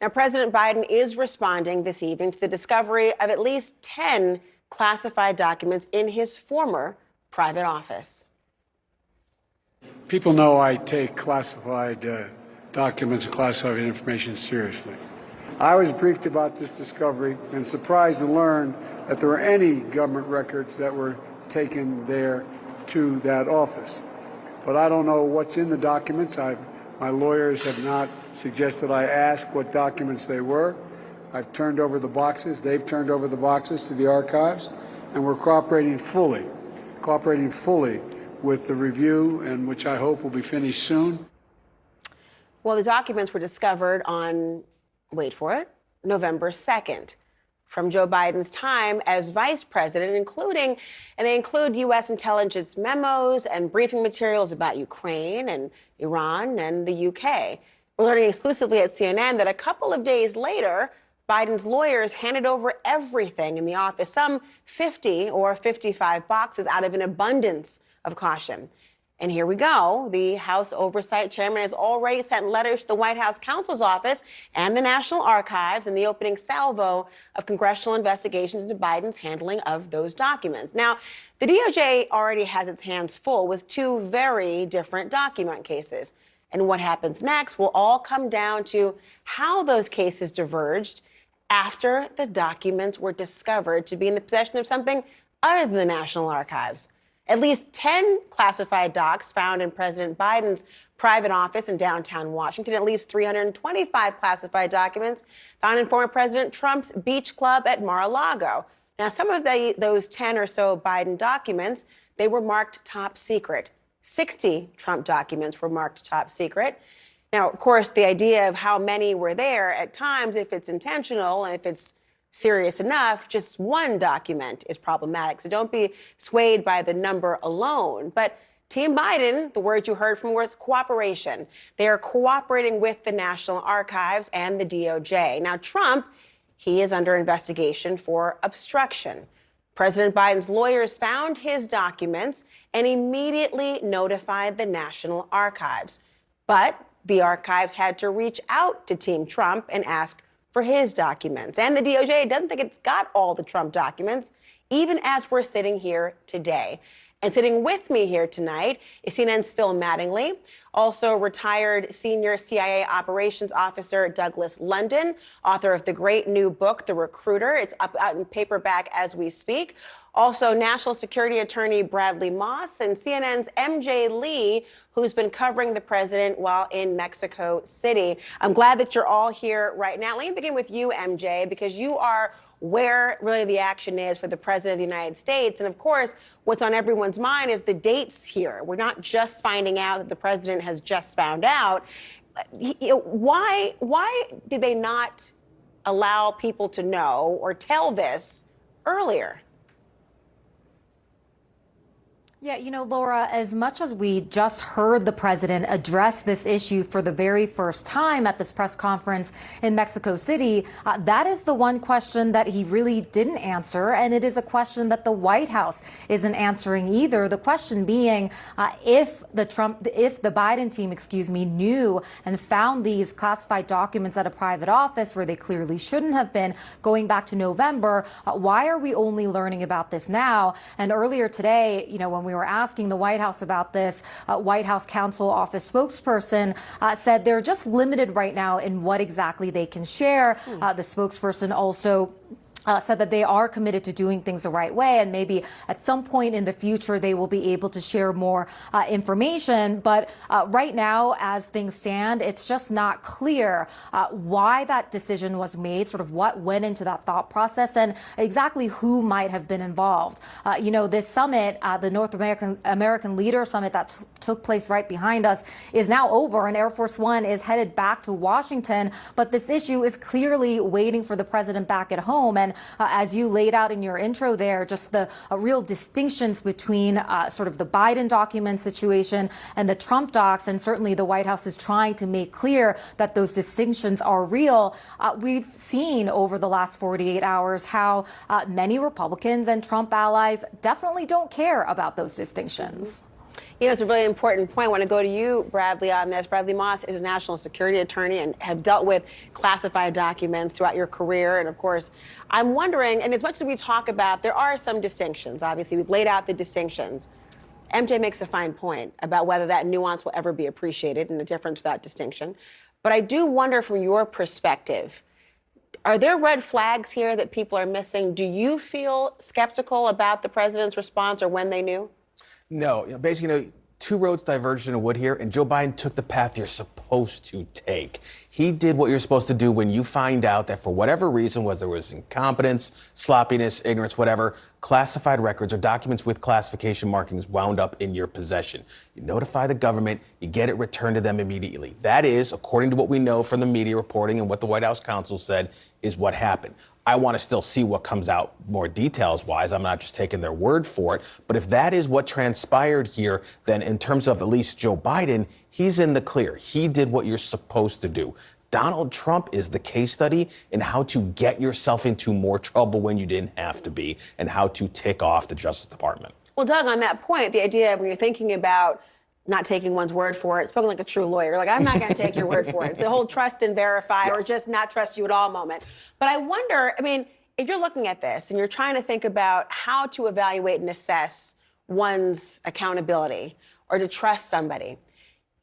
Now, President Biden is responding this evening to the discovery of at least 10 classified documents in his former private office. People know I take classified documents and classified information seriously. I was briefed about this discovery and surprised to learn that there were any government records that were taken there to that office. But I don't know what's in the documents. My lawyers have not suggested I ask what documents they were. I've turned over the boxes. They've turned over the boxes to the archives, and we're cooperating fully with the review, and which I hope will be finished soon. Well, the documents were discovered on, wait for it, November 2nd. From Joe Biden's time as vice president, they include U.S. intelligence memos and briefing materials about Ukraine and Iran and the UK. We're learning exclusively at CNN that a couple of days later, Biden's lawyers handed over everything in the office, some 50 or 55 boxes out of an abundance of caution. And here we go. The House Oversight Chairman has already sent letters to the White House counsel's office and the National Archives in the opening salvo of congressional investigations into Biden's handling of those documents. Now, the DOJ already has its hands full with two very different document cases. And what happens next will all come down to how those cases diverged after the documents were discovered to be in the possession of something other than the National Archives. At least 10 classified docs found in President Biden's private office in downtown Washington. At least 325 classified documents found in former President Trump's beach club at Mar-a-Lago. Now, some of those 10 or so Biden documents, they were marked top secret. 60 Trump documents were marked top secret. Now, of course, the idea of how many were there at times, if it's intentional and if it's serious enough, just one document is problematic. So don't be swayed by the number alone. But Team Biden, the word you heard from was cooperation. They are cooperating with the National Archives and the DOJ. Now, Trump, he is under investigation for obstruction. President Biden's lawyers found his documents and immediately notified the National Archives. But the archives had to reach out to Team Trump and ask for his documents. And the DOJ doesn't think it's got all the Trump documents, even as we're sitting here today. And sitting with me here tonight is CNN's Phil Mattingly, also retired senior CIA operations officer Douglas London, author of the great new book, The Recruiter. It's up out in paperback as we speak. Also, national security attorney Bradley Moss and CNN's MJ Lee, who's been covering the president while in Mexico City. I'm glad that you're all here right now. Let me begin with you, MJ, because you are where really the action is for the president of the United States. And of course, what's on everyone's mind is the dates here. We're not just finding out that the president has just found out. Why did they not allow people to know or tell this earlier? Yeah, you know, Laura, as much as we just heard the president address this issue for the very first time at this press conference in Mexico City, that is the one question that he really didn't answer. And it is a question that the White House isn't answering either. The question being if the Biden team, knew and found these classified documents at a private office where they clearly shouldn't have been going back to November, why are we only learning about this now? And earlier today, you know, when we were asking the White House about this, White House counsel office spokesperson said they're just limited right now in what exactly they can share. The spokesperson also said that they are committed to doing things the right way, and maybe at some point in the future they will be able to share more information. But right now, as things stand, it's just not clear why that decision was made, sort of what went into that thought process, and exactly who might have been involved. This summit, the North American Leader Summit that took place right behind us, is now over, and Air Force One is headed back to Washington. But this issue is clearly waiting for the president back at home. And as you laid out in your intro there, just the real distinctions between sort of the Biden document situation and the Trump docs, and certainly the White House is trying to make clear that those distinctions are real. We've seen over the last 48 hours how many Republicans and Trump allies definitely don't care about those distinctions. You know, it's a really important point. I want to go to you, Bradley, on this. Bradley Moss is a national security attorney and have dealt with classified documents throughout your career. And of course, I'm wondering, and as much as we talk about, there are some distinctions. Obviously, we've laid out the distinctions. MJ makes a fine point about whether that nuance will ever be appreciated and the difference without distinction. But I do wonder from your perspective, are there red flags here that people are missing? Do you feel skeptical about the president's response or when they knew? No, basically, two roads diverged in a wood here, and Joe Biden took the path you're supposed to take. He did what you're supposed to do when you find out that for whatever reason, whether it was incompetence, sloppiness, ignorance, whatever, classified records or documents with classification markings wound up in your possession. You notify the government, you get it returned to them immediately. That is, according to what we know from the media reporting and what the White House counsel said, is what happened. I want to still see what comes out more details-wise. I'm not just taking their word for it. But if that is what transpired here, then in terms of at least Joe Biden, he's in the clear. He did what you're supposed to do. Donald Trump is the case study in how to get yourself into more trouble when you didn't have to be and how to tick off the Justice Department. Well, Doug, on that point, the idea when you're thinking about not taking one's word for it, spoken like a true lawyer, like, I'm not going to take your word for it. It's the whole trust and verify or just not trust you at all moment. But I wonder, I mean, if you're looking at this and you're trying to think about how to evaluate and assess one's accountability or to trust somebody,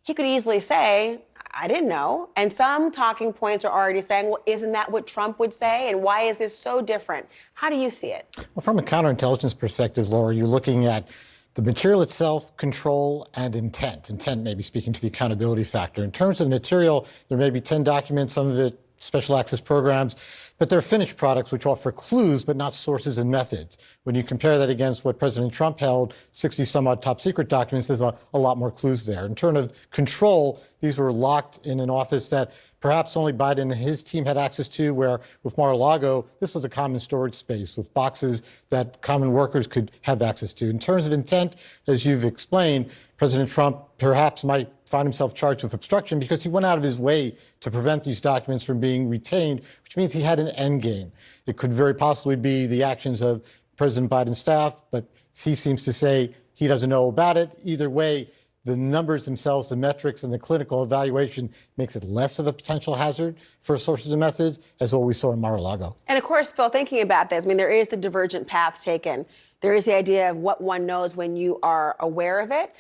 he could easily say, I didn't know. And some talking points are already saying, well, isn't that what Trump would say? And why is this so different? How do you see it? Well, from a counterintelligence perspective, Laura, you're looking at the material itself, control, and intent. Intent maybe speaking to the accountability factor. In terms of the material, there may be 10 documents, some of it special access programs, but they're finished products which offer clues but not sources and methods. When you compare that against what President Trump held, 60 some odd top secret documents, there's a lot more clues there. In terms of control, these were locked in an office that perhaps only Biden and his team had access to, where with Mar-a-Lago, this was a common storage space with boxes that common workers could have access to. In terms of intent, as you've explained, President Trump perhaps might find himself charged with obstruction because he went out of his way to prevent these documents from being retained, which means he had an end game. It could very possibly be the actions of President Biden's staff, but he seems to say he doesn't know about it. Either way, the numbers themselves, the metrics, and the clinical evaluation makes it less of a potential hazard for sources and methods, as what we saw in Mar-a-Lago. And of course, Phil, thinking about this, I mean, there is the divergent paths taken. There is the idea of what one knows when you are aware of it.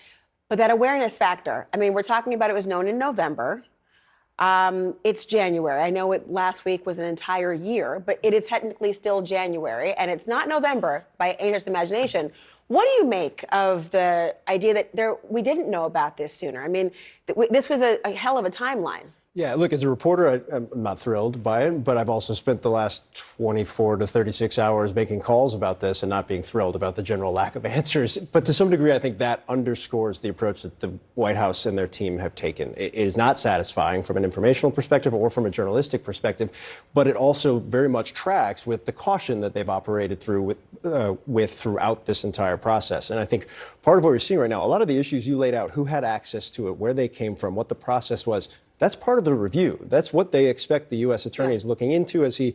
But that awareness factor, I mean, we're talking about it was known in November. It's January. I know it last week was an entire year, but it is technically still January, and it's not November by any stretch of the imagination. What do you make of the idea that we didn't know about this sooner? I mean, this was a hell of a timeline. Yeah, look, as a reporter, I'm not thrilled by it, but I've also spent the last 24 to 36 hours making calls about this and not being thrilled about the general lack of answers. But to some degree, I think that underscores the approach that the White House and their team have taken. It is not satisfying from an informational perspective or from a journalistic perspective, but it also very much tracks with the caution that they've operated through with throughout this entire process. And I think part of what we're seeing right now, a lot of the issues you laid out, who had access to it, where they came from, what the process was, that's part of the review. That's what they expect the U.S. attorney is looking into as he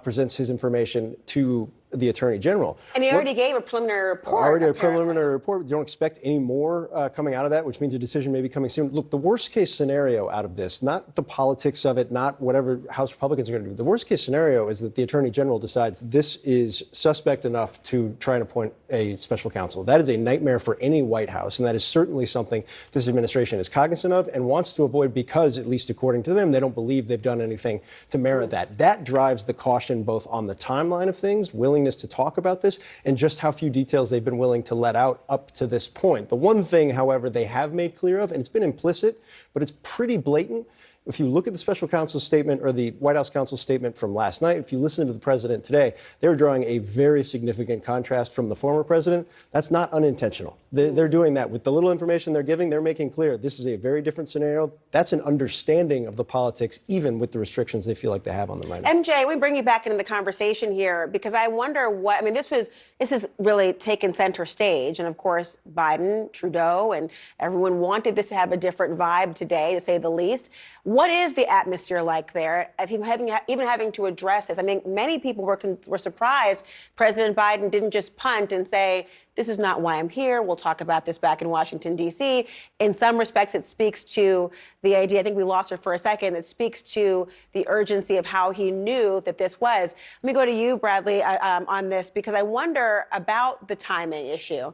presents his information to the Attorney General. And he already gave a preliminary report. Already a preliminary report. You don't expect any more coming out of that, which means a decision may be coming soon. Look, the worst case scenario out of this, not the politics of it, not whatever House Republicans are going to do. The worst case scenario is that the Attorney General decides this is suspect enough to try and appoint a special counsel. That is a nightmare for any White House, and that is certainly something this administration is cognizant of and wants to avoid because, at least according to them, they don't believe they've done anything to merit that. That drives the caution both on the timeline of things, willingness to talk about this, and just how few details they've been willing to let out up to this point. The one thing, however, they have made clear of, and it's been implicit, but it's pretty blatant. If you look at the special counsel's statement or the White House counsel's statement from last night, if you listen to the president today, they're drawing a very significant contrast from the former president. That's not unintentional. They're doing that with the little information they're giving. They're making clear this is a very different scenario. That's an understanding of the politics, even with the restrictions they feel like they have on them right now. MJ, we bring you back into the conversation here because I wonder what, I mean, this has really taken center stage. And of course, Biden, Trudeau, and everyone wanted this to have a different vibe today, to say the least. What is the atmosphere like there? Of him even having to address this. I mean, many people were surprised President Biden didn't just punt and say, "This is not why I'm here. We'll talk about this back in Washington, D.C." In some respects, it speaks to the idea. I think we lost her for a second. It speaks to the urgency of how he knew that this was. Let me go to you, Bradley, on this, because I wonder about the timing issue.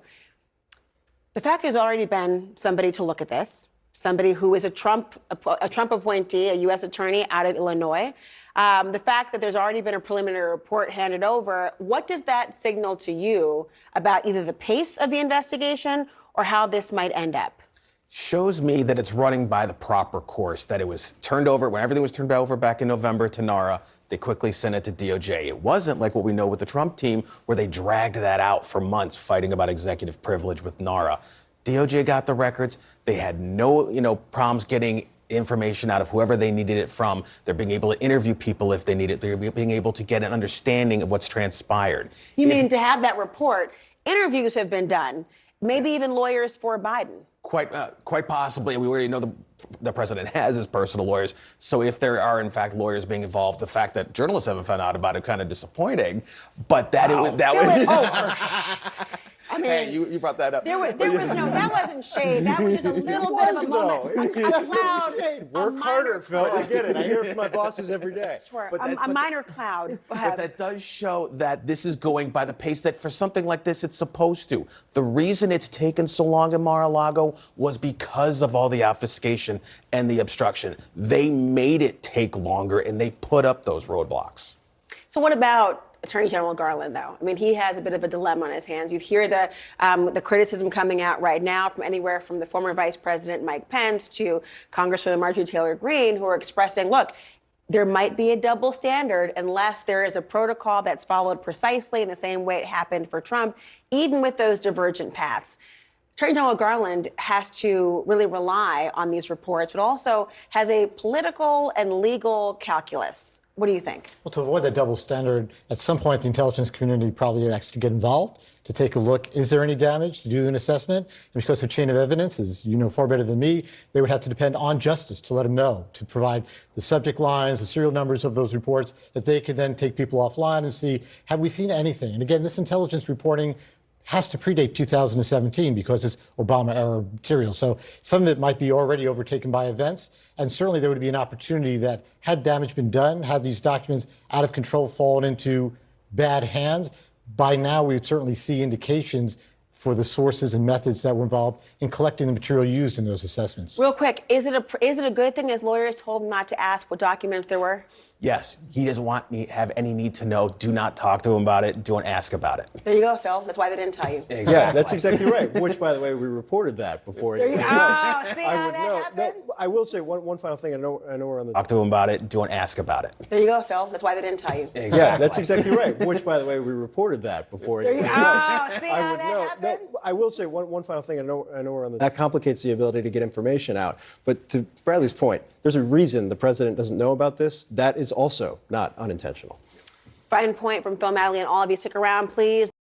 The fact there's already been somebody to look at this, somebody who is a Trump appointee, a U.S. attorney out of Illinois. The fact that there's already been a preliminary report handed over, what does that signal to you about either the pace of the investigation or how this might end up? Shows me that it's running by the proper course, that it was turned over, when everything was turned over back in November to NARA, they quickly sent it to DOJ. It wasn't like what we know with the Trump team, where they dragged that out for months fighting about executive privilege with NARA. DOJ got the records. They had no, problems getting information out of whoever they needed it from. They're being able to interview people if they need it. They're being able to get an understanding of what's transpired. You mean to have that report? Interviews have been done, maybe even lawyers for Biden. Quite possibly. We already know the president has his personal lawyers. So if there are, in fact, lawyers being involved, the fact that journalists haven't found out about it kind of disappointing. But that I mean, hey, you brought that up. There was no, that wasn't shade. That was just a little bit of a moment. A cloud. Work harder, Phil. I get it. I hear it from my bosses every day. Sure. A minor cloud. But that does show that this is going by the pace that for something like this, it's supposed to. The reason it's taken so long in Mar-a-Lago was because of all the obfuscation and the obstruction. They made it take longer and they put up those roadblocks. So what about Attorney General Garland, though? I mean, he has a bit of a dilemma on his hands. You hear the criticism coming out right now from anywhere from the former Vice President Mike Pence to Congresswoman Marjorie Taylor Greene, who are expressing, look, there might be a double standard unless there is a protocol that's followed precisely in the same way it happened for Trump, even with those divergent paths. Attorney General Garland has to really rely on these reports, but also has a political and legal calculus. What do you think? Well, to avoid that double standard, at some point the intelligence community probably has to get involved to take a look. Is there any damage? To do an assessment? And because of chain of evidence, as you know far better than me, they would have to depend on justice to let them know, to provide the subject lines, the serial numbers of those reports, that they could then take people offline and see, have we seen anything? And again, this intelligence reporting has to predate 2017 because it's Obama-era material. So some of it might be already overtaken by events. And certainly there would be an opportunity that had damage been done, had these documents out of control fallen into bad hands, by now we would certainly see indications for the sources and methods that were involved in collecting the material used in those assessments. Real quick, is it a good thing his lawyers told him not to ask what documents there were? Yes, he doesn't have any need to know. Do not talk to him about it. Don't ask about it. There you go, Phil. That's why they didn't tell you. Exactly. Yeah, that's exactly right. Which, by the way, we reported that before. There you go. See how that happened? No, I will say one final thing. I know we're on the. Talk to him about it. Don't ask about it. There you go, Phil. That's why they didn't tell you. Exactly. Yeah, that's exactly right. Which, by the way, we reported that before. There you go. See how that happened? I will say one final thing. I know we're on the. That complicates the ability to get information out. But to Bradley's point, there's a reason the president doesn't know about this. That is also not unintentional. Fine point from Phil Madley and all of you. Stick around, please.